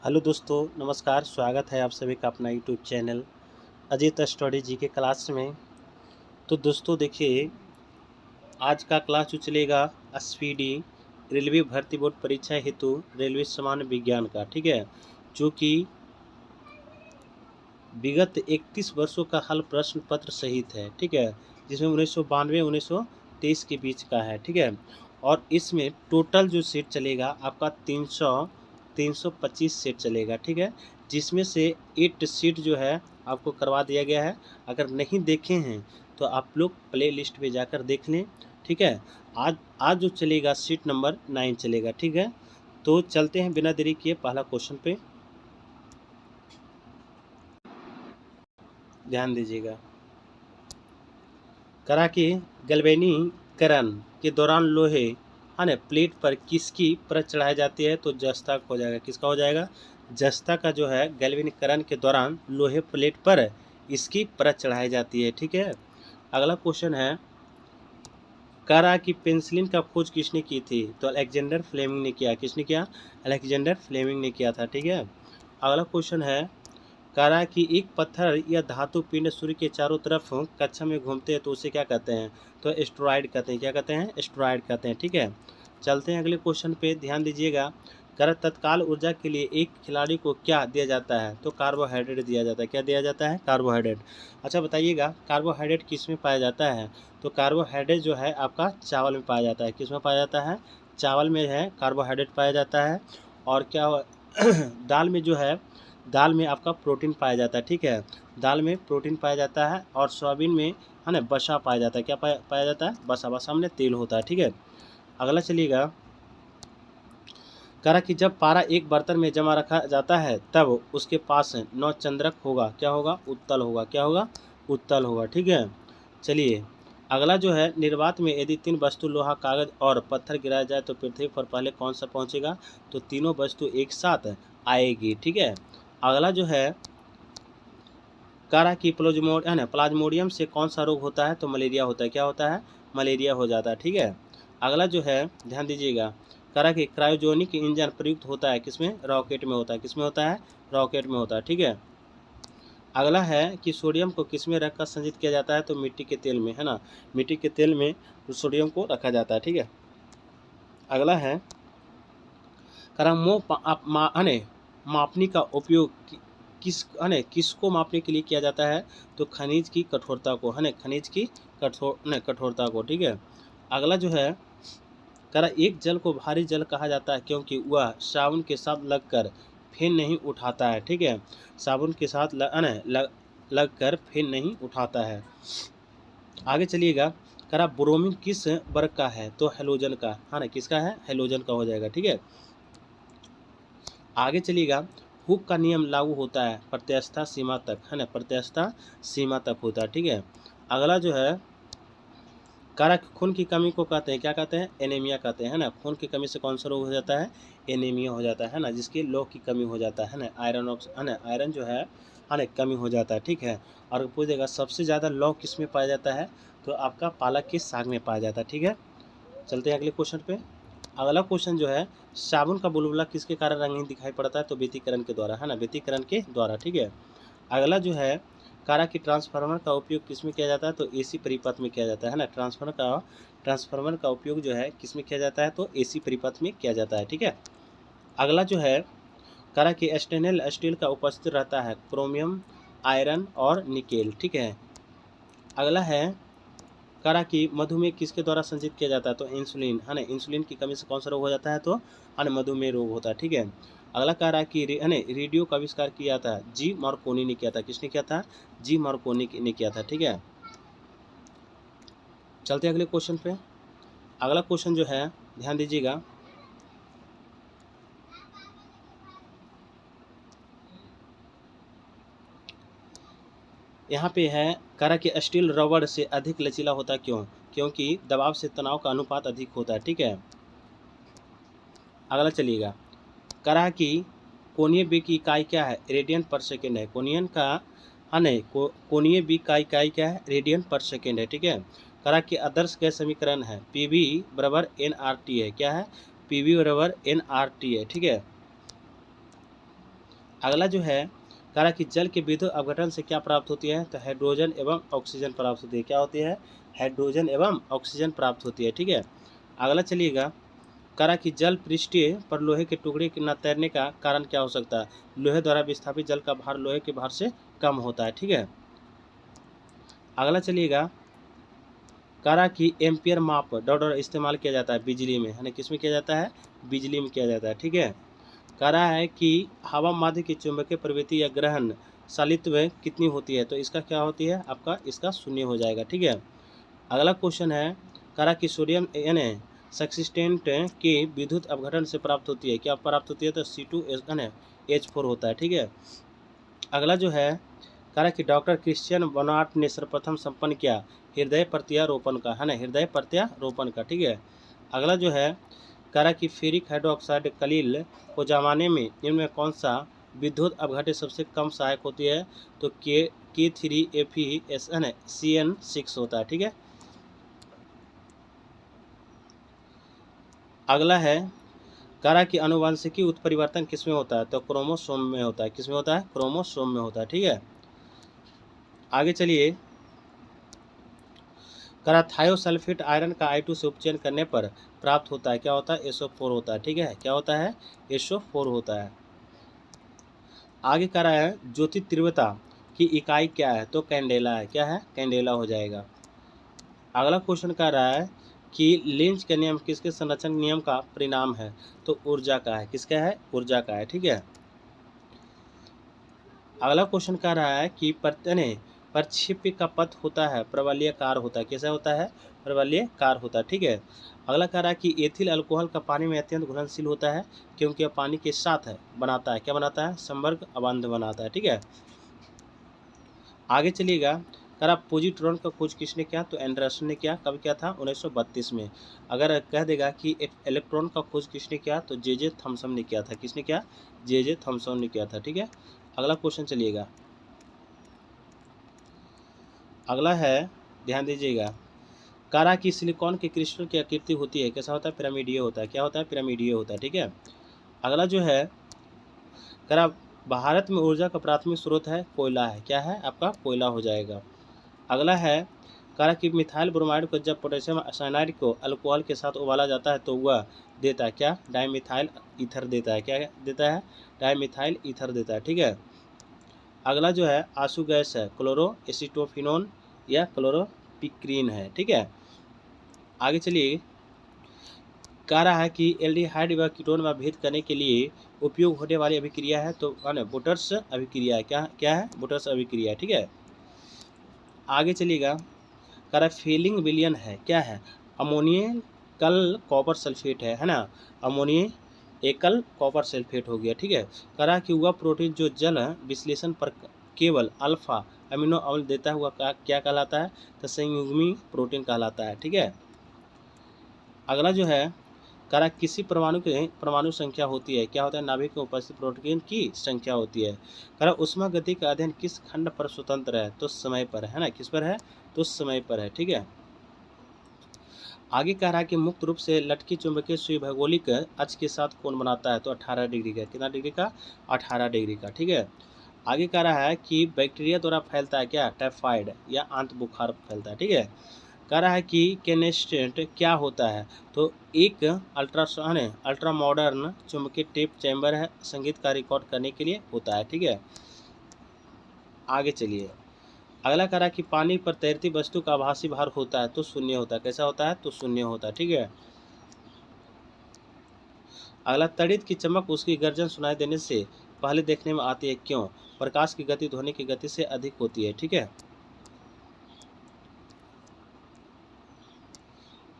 Hello दोस्तों, नमस्कार। स्वागत है आप सभी का अपना यूट्यूब चैनल अजीत स्टडी जी के क्लास में। तो दोस्तों देखिए, आज का क्लास जो चलेगा एसपीडी रेलवे भर्ती बोर्ड परीक्षा हेतु रेलवे सामान्य विज्ञान का, ठीक है, जो कि विगत 31 वर्षों का हल प्रश्न पत्र सहित है, ठीक है, जिसमें 1992 1923 के बीच का है, ठीक है। और इसमें टोटल जो सीट चलेगा आपका 325 सीट चलेगा, ठीक है, जिसमें से 8 सीट जो है आपको करवा दिया गया है। अगर नहीं देखे हैं तो आप लोग प्ले लिस्ट में जाकर देख लें, ठीक है। आज आज जो चलेगा सीट नंबर 9 चलेगा, ठीक है। तो चलते हैं बिना देरी किए पहला क्वेश्चन पे, ध्यान दीजिएगा। करा कि गैल्वेनीकरण के दौरान लोहे है ना प्लेट पर किसकी परत चढ़ाई जाती है? तो जस्ता हो जाएगा। किसका हो जाएगा? जस्ता का जो है गैल्वेनीकरण के दौरान लोहे प्लेट पर इसकी परत चढ़ाई जाती है, ठीक है। अगला क्वेश्चन है, करा कि पेंसिलिन का खोज किसने की थी? तो अलेक्जेंडर फ्लेमिंग ने किया। किसने किया? अलेक्जेंडर फ्लेमिंग ने किया था, ठीक है। अगला क्वेश्चन है, करा कि एक पत्थर या धातु पिंड सूर्य के चारों तरफ कक्षा में घूमते हैं तो उसे क्या कहते हैं? तो एस्टेरॉयड कहते हैं। क्या कहते हैं? एस्टेरॉयड कहते हैं, ठीक है। चलते हैं अगले क्वेश्चन पे, ध्यान दीजिएगा। करा तत्काल ऊर्जा के लिए एक खिलाड़ी को क्या दिया जाता है? तो कार्बोहाइड्रेट दिया जाता है। क्या दिया जाता है? कार्बोहाइड्रेट। अच्छा बताइएगा, कार्बोहाइड्रेट किस में पाया जाता है? तो कार्बोहाइड्रेट जो है आपका चावल में पाया जाता है। किस में पाया जाता है? चावल में है कार्बोहाइड्रेट पाया जाता है। और क्या दाल में जो है, दाल में आपका प्रोटीन पाया जाता है, ठीक है। दाल में प्रोटीन पाया जाता है और सोयाबीन में है ना वसा पाया जाता है। क्या पाया जाता है? वसा। वसा में तेल होता है, ठीक है। अगला चलिएगा, करा कि जब पारा एक बर्तन में जमा रखा जाता है तब उसके पास नवचंद्रक होगा। क्या होगा? उत्तल होगा। क्या होगा? उत्तल होगा, ठीक है। चलिए अगला जो है, निर्वात में यदि 3 वस्तु लोहा, कागज और पत्थर गिराया जाए तो पृथ्वी पर पहले कौन सा पहुंचेगा? तो तीनों वस्तु एक साथ आएगी, ठीक है। अगला जो है, करा कि प्लाज्मोडियम से कौन सा रोग होता है? तो मलेरिया होता है। क्या होता है? मलेरिया हो जाता है, ठीक है। अगला जो है, ध्यान दीजिएगा, करा कि क्रायोजेनिक इंजन प्रयुक्त होता है किसमें? रॉकेट में होता है। किसमें होता है? रॉकेट में होता है, ठीक है। अगला है कि सोडियम को किसमें रखकर संचित किया जाता है? तो मिट्टी के तेल में, है ना। मिट्टी के तेल में सोडियम को रखा जाता है, ठीक है। अगला है, करा मापनी का उपयोग किसको मापने के लिए किया जाता है? तो खनिज की कठोरता को, है ना, खनिज की कठोरता को, ठीक है। अगला जो है, करा एक जल को भारी जल कहा जाता है क्योंकि वह साबुन के साथ लगकर फेन नहीं उठाता है, ठीक है। साबुन के साथ लगकर फेन नहीं उठाता है। आगे चलिएगा, करा ब्रोमीन किस वर्ग का है? तो हेलोजन का, है ना। किसका है? हेलोजन का हो जाएगा, ठीक है। आगे चलिएगा, हुक का नियम लागू होता है प्रत्यास्थता सीमा तक, है ना। प्रत्यास्थता सीमा तक होता है, ठीक है। अगला जो है, कारक खून की कमी को कहते हैं। क्या कहते हैं? एनीमिया कहते हैं, है ना। खून की कमी से कौन सा रोग हो जाता है? एनीमिया हो जाता है ना, जिसकी लौह की कमी हो जाता है ना, आयरन जो है ना कमी हो जाता है, ठीक है। और पूछेगा सबसे ज़्यादा लौह किस में पाया जाता है? तो आपका पालक के साग में पाया जाता है, ठीक है। चलते हैं अगले क्वेश्चन पे। अगला क्वेश्चन जो है, साबुन का बुलबुला किसके कारण रंगीन दिखाई पड़ता है? तो व्यतिकरण के द्वारा, है ना, व्यतिकरण के द्वारा, ठीक है। अगला जो है, कारा की ट्रांसफार्मर का उपयोग किस में किया जाता है? तो एसी परिपथ में किया जाता है ना। ट्रांसफार्मर का उपयोग जो है किस में किया जाता है? तो एसी परिपथ में किया जाता है, ठीक है। अगला जो है, कारा की स्टेनलेस स्टील का उपस्थित रहता है क्रोमियम, आयरन और निकेल, ठीक है। अगला है, करा कि मधुमेह किसके द्वारा संचित किया जाता है? तो इंसुलिन, है ना। इंसुलिन की कमी से कौन सा रोग हो जाता है? तो मधुमेह रोग होता है, ठीक है। अगला कह रहा है कि रेडियो का आविष्कार किया था जी मार्कोनी ने किया था। किसने किया था? जी मार्कोनी ने किया था, ठीक है। चलते हैं अगले क्वेश्चन पे। अगला क्वेश्चन जो है, ध्यान दीजिएगा, यहाँ पे है, करा कि स्टील रबड़ से अधिक लचीला होता है। क्यों? क्योंकि दबाव से तनाव का अनुपात अधिक होता है, ठीक है। अगला चलिएगा, करा कि कोणीय वेग की इकाई क्या है? रेडियन पर सेकेंड है। कोणीयन का, हाँ नहीं, कोणीय वेग का इकाई क्या है? रेडियन पर सेकेंड है, ठीक है। करा कि आदर्श गैस समीकरण है पीवी बराबर एनआरटी है। क्या है? पीवी बराबर एनआरटी है, ठीक है। अगला जो है कह रहा कि जल के विद्युत अपघटन से क्या प्राप्त होती है, तो हाइड्रोजन एवं ऑक्सीजन प्राप्त होती है। क्या होती है, हाइड्रोजन एवं ऑक्सीजन प्राप्त होती है, ठीक है। अगला चलिएगा, कह रहा कि जल पृष्ठीय पर लोहे के टुकड़े के न तैरने का कारण क्या हो सकता है, लोहे द्वारा विस्थापित जल का भार लोहे के भार से कम होता है, ठीक है। अगला चलिएगा, कह रहा कि एम्पियर माप डॉलर इस्तेमाल किया जाता है बिजली में, यानी किस में किया जाता है, बिजली में किया जाता है, ठीक है। कह रहा है कि हवा माध्य की चुंबकीय प्रवृत्ति या ग्रहण शालित्व कितनी होती है, तो इसका क्या होती है आपका, इसका 0 हो जाएगा, ठीक है। अगला क्वेश्चन है, कह रहा कि सोडियम यानी सक्सिस्टेंट की विद्युत अपघटन से प्राप्त होती है, क्या प्राप्त होती है, तो C2H4 होता है, ठीक है। अगला जो है, कह रहा कि डॉक्टर क्रिश्चियन बर्नार्ड ने सर्वप्रथम संपन्न किया हृदय प्रत्यारोपण का, है ना, हृदय प्रत्यारोपण का, ठीक है। अगला जो है, कह रहा कि फेरिक हाइड्रोक्साइड कलील को जमाने में इनमें कौन सा विद्युत अपघट्य सबसे कम सहायक होती है, तो K3FeSnCN6 होता है, ठीक है। अगला है, कह रहा कि अनुवांशिकी उत्परिवर्तन किसमें होता है, तो क्रोमोसोम में होता है, किसमें होता है, क्रोमोसोम में होता है, ठीक है। आगे चलिए, कह रहा थायोसल्फेट आयरन का I2 से उपचयन करने पर प्राप्त होता है, क्या होता है, SO4 होता है, ठीक है। क्या होता है, SO4 होता है। आगे कह रहा है ज्योति तीव्रता की इकाई क्या है, तो कैंडेला है, क्या है, कैंडेला हो जाएगा। अगला क्वेश्चन कह रहा है कि लेंज का नियम किसके संरक्षण नियम का परिणाम है, तो ऊर्जा का है, किसका है, ऊर्जा का है, ठीक है। अगला क्वेश्चन कह रहा है कि प्रक्षेप्य का पथ होता है प्रबलीयकार होता है, कैसा होता है, प्रबलीयकार होता है, ठीक है। अगला कह रहा है कि एथिल अल्कोहल का पानी में अत्यंत घुलनशील होता है क्योंकि यह पानी के साथ बनाता है, क्या बनाता है, संपर्क अबंध बनाता है, ठीक है। आगे चलिएगा, कह रहा पॉजिट्रॉन का खोज किसने किया, तो एंडरसन ने किया, कब किया था, 1932 में। अगर कह देगा कि इलेक्ट्रॉन का खोज किसने किया, तो जे थॉमसन ने किया था, किसने किया, जे थॉमसन ने किया था, ठीक है। अगला क्वेश्चन चलिएगा, अगला है, ध्यान दीजिएगा, कह रहा कि सिलिकॉन के क्रिस्टल की आकृति होती है, कैसा होता है, पिरामिडीय होता है, क्या होता है, पिरामिडीय होता है, ठीक है। अगला जो है, कह रहा भारत में ऊर्जा का प्राथमिक स्रोत है, कोयला है, क्या है आपका, कोयला हो जाएगा। अगला है, कह रहा कि मिथाइल ब्रोमाइड को जब पोटेशियम साइनाइड को अल्कोहल के साथ उबाला जाता है तो वह देता है क्या, डाइमिथाइल ईथर देता है, क्या देता है, डाइमिथाइल ईथर देता है, ठीक है। अगला जो है आंसू गैस है, क्लोरो एसिटोफिनोन या क्लोरोपिक्रीन है, ठीक है। आगे चलिए, कह रहा है कि एल्डिहाइड व कीटोन में भेद करने के लिए उपयोग होने वाली अभिक्रिया है, तो बुटर्स अभिक्रिया है, क्या है, बुटर्स अभिक्रिया है, ठीक है। आगे चलिएगा, कह रहा फीलिंग विलियन है, क्या है, अमोनियम कल कॉपर सल्फेट है ना, अमोनियम एकल कॉपर सल्फेट हो गया, ठीक है। कह रहा कि वह प्रोटीन जो जल विश्लेषण पर केवल अल्फा अमीनो अम्ल देता है वह क्या कहलाता है, तो संयुग्मी प्रोटीन कहलाता है, ठीक है। अगला जो है, कह रहा किसी परमाणु की परमाणु संख्या होती है, क्या होता है, नाभिक में उपस्थित प्रोटीन की संख्या होती है। कह रहा उष्मा गति का अध्ययन किस खंड पर स्वतंत्र है, तो समय पर है ना, किस पर है, तो समय पर है, ठीक है। आगे कह रहा है कि मुक्त रूप से लटकी चुंबकीय सुई भौगोलिक अक्ष के साथ कोण बनाता है, तो 18 डिग्री का, कितना डिग्री का, 18 डिग्री का, ठीक है। आगे कह रहा है कि बैक्टीरिया द्वारा फैलता है क्या, टाइफाइड या आंत बुखार फैलता है, ठीक है। कह रहा है कि केनेस्टेंट क्या होता है, तो एक अल्ट्रा मॉडर्न चुंबकीय टेप चैम्बर है, संगीत का रिकॉर्ड करने के लिए होता है, ठीक है। आगे चलिए, अगला कह रहा है कि पानी पर तैरती वस्तु का आभासी भार होता है, तो 0 होता है, कैसा होता है, तो 0 होता है, ठीक है। अगला तड़ित की चमक उसकी गर्जन सुनाई देने से पहले देखने में आती है, क्यों, प्रकाश की गति ध्वनि की गति से अधिक होती है, ठीक है।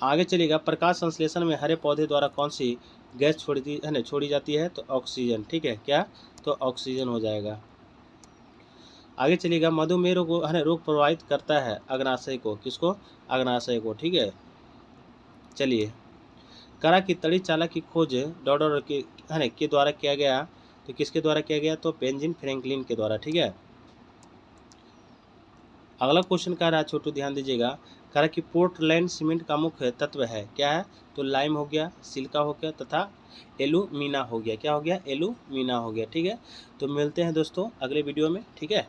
आगे चलिएगा, प्रकाश संश्लेषण में हरे पौधे द्वारा कौन सी गैस छोड़ी जाती है, तो ऑक्सीजन, ठीक है, क्या, तो ऑक्सीजन हो जाएगा। आगे चलिएगा, मधुमेह रोग प्रभावित करता है अग्नाशय को, किसको, अग्नाशय को, ठीक है। चलिए, करा की तड़ी चालक की खोज डॉडर के द्वारा किया गया, तो किसके द्वारा किया गया, तो बेंजामिन फ्रैंकलिन के द्वारा, ठीक है। अगला क्वेश्चन कह रहा है, छोटू ध्यान दीजिएगा, कह रहा कि पोर्टलैंड सीमेंट का मुख्य तत्व है, क्या है, तो लाइम हो गया, सिलिका हो गया तथा एलुमिना हो गया। क्या हो गया, एलुमिना हो गया। ठीक है, तो मिलते हैं दोस्तों अगले वीडियो में। ठीक है।